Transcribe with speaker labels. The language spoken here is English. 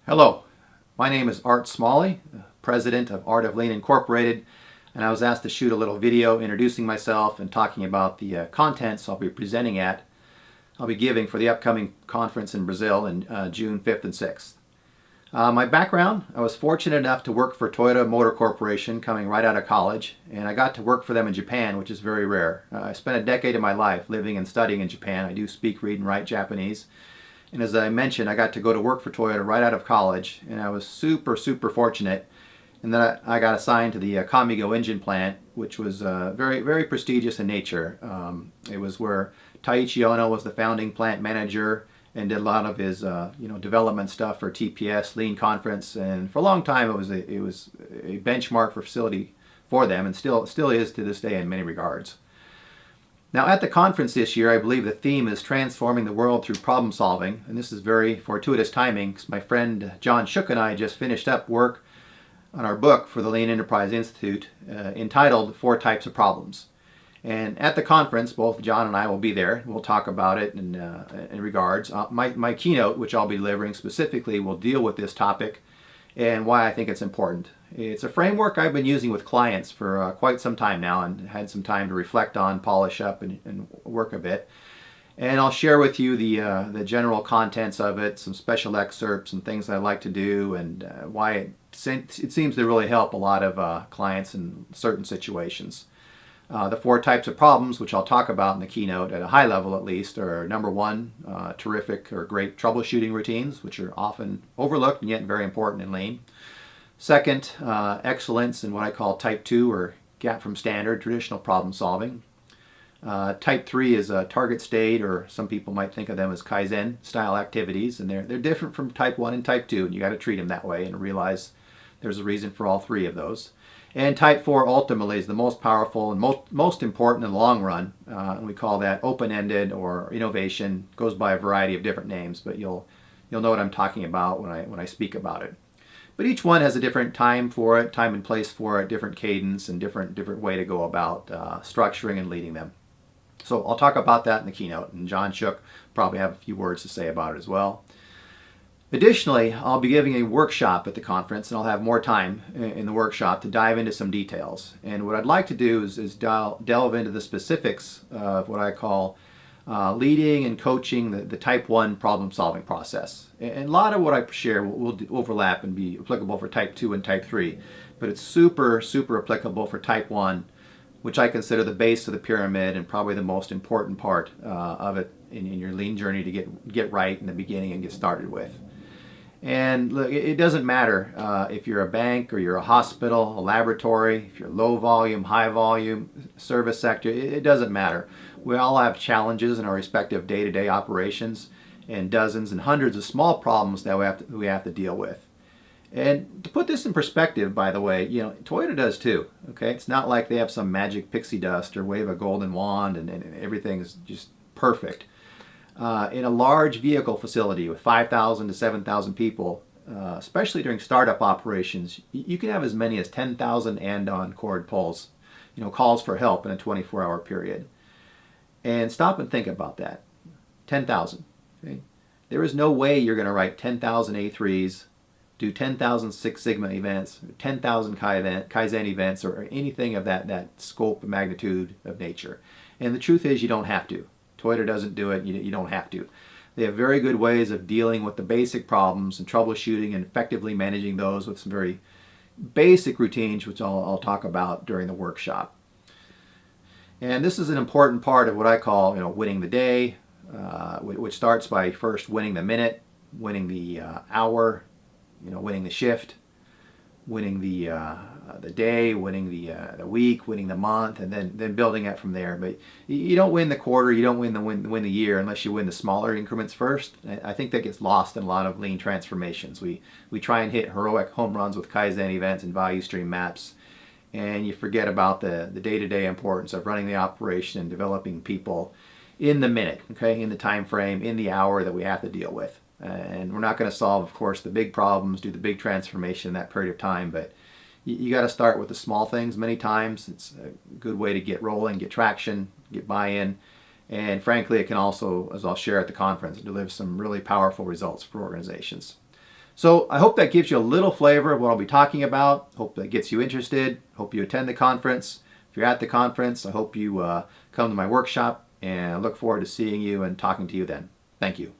Speaker 1: Hello, my name is Art Smalley, president of Art of Lean Incorporated, and I was asked to shoot a little video introducing myself and talking about the contents I'll be giving for the upcoming conference in Brazil in June 5th and 6th. My background, I was fortunate enough to work for Toyota Motor Corporation coming right out of college, and I got to work for them in Japan, which is very rare. I spent a decade of my life living and studying in Japan. I do speak, read, and write Japanese. And as I mentioned, I got to go to work for Toyota right out of college, and I was super fortunate. And then I got assigned to the Kamigo engine plant, which was very prestigious in nature. It was where Taiichi Ohno was the founding plant manager and did a lot of his development stuff for TPS Lean Conference. And for a long time, it was a benchmark for facility for them, and still is to this day in many regards. Now at the conference this year, I believe the theme is transforming the world through problem solving, and this is very fortuitous timing because my friend John Shook and I just finished up work on our book for the Lean Enterprise Institute entitled 4 Types of Problems. And at the conference, both John and I will be there. We'll talk about it in regards. My keynote, which I'll be delivering specifically, will deal with this topic and why I think it's important. It's a framework I've been using with clients for quite some time now, and had some time to reflect on, polish up, and work a bit. And I'll share with you the general contents of it, some special excerpts and things I like to do, and why it seems to really help a lot of clients in certain situations. The 4 types of problems, which I'll talk about in the keynote at a high level at least, are number 1, terrific or great troubleshooting routines, which are often overlooked and yet very important in Lean. Second, excellence in what I call type 2 or gap from standard, traditional problem solving. Type 3 is a target state, or some people might think of them as Kaizen style activities, and they're different from type 1 and type 2, and you got to treat them that way and realize there's a reason for all 3 of those. And type 4 ultimately is the most powerful and most important in the long run. And we call that open-ended or innovation. It goes by a variety of different names, but you'll know what I'm talking about when I speak about it. But each one has a different time for it, time and place for it, different cadence, and different way to go about structuring and leading them. So I'll talk about that in the keynote, and John Shook probably have a few words to say about it as well. Additionally, I'll be giving a workshop at the conference, and I'll have more time in the workshop to dive into some details. And what I'd like to do is delve into the specifics of what I call leading and coaching the type 1 problem solving process. And a lot of what I share will overlap and be applicable for type 2 and type 3, but it's super applicable for type 1, which I consider the base of the pyramid and probably the most important part of it in your Lean journey to get right in the beginning and get started with. And look, it doesn't matter if you're a bank or you're a hospital, a laboratory, if you're low volume, high volume, service sector, it doesn't matter. We all have challenges in our respective day-to-day operations, and dozens and hundreds of small problems that we have to deal with. And to put this in perspective, by the way, Toyota does too. Okay, it's not like they have some magic pixie dust or wave a golden wand and everything is just perfect. In a large vehicle facility with 5,000 to 7,000 people, especially during startup operations, you can have as many as 10,000 andon cord pulls, calls for help in a 24-hour period. And stop and think about that. 10,000. Okay? There is no way you're going to write 10,000 A3s, do 10,000 Six Sigma events, 10,000 Kaizen events, or anything of that scope and magnitude of nature. And the truth is, you don't have to. Toyota doesn't do it. You don't have to. They have very good ways of dealing with the basic problems and troubleshooting and effectively managing those with some very basic routines, which I'll talk about during the workshop. And this is an important part of what I call, winning the day, which starts by first winning the minute, winning the hour, winning the shift, winning the day, winning the week, winning the month, and then building it from there. But you don't win the quarter, you don't win the year unless you win the smaller increments first. I think that gets lost in a lot of Lean transformations. We try and hit heroic home runs with Kaizen events and value stream maps, and you forget about the day-to-day importance of running the operation and developing people in the minute, okay, in the time frame, in the hour that we have to deal with. And we're not going to solve, of course, the big problems, do the big transformation in that period of time, but you got to start with the small things many times. It's a good way to get rolling, get traction, get buy-in, and frankly, it can also, as I'll share at the conference, deliver some really powerful results for organizations. So I hope that gives you a little flavor of what I'll be talking about. Hope that gets you interested. Hope you attend the conference. If you're at the conference, I hope you come to my workshop, and I look forward to seeing you and talking to you then. Thank you.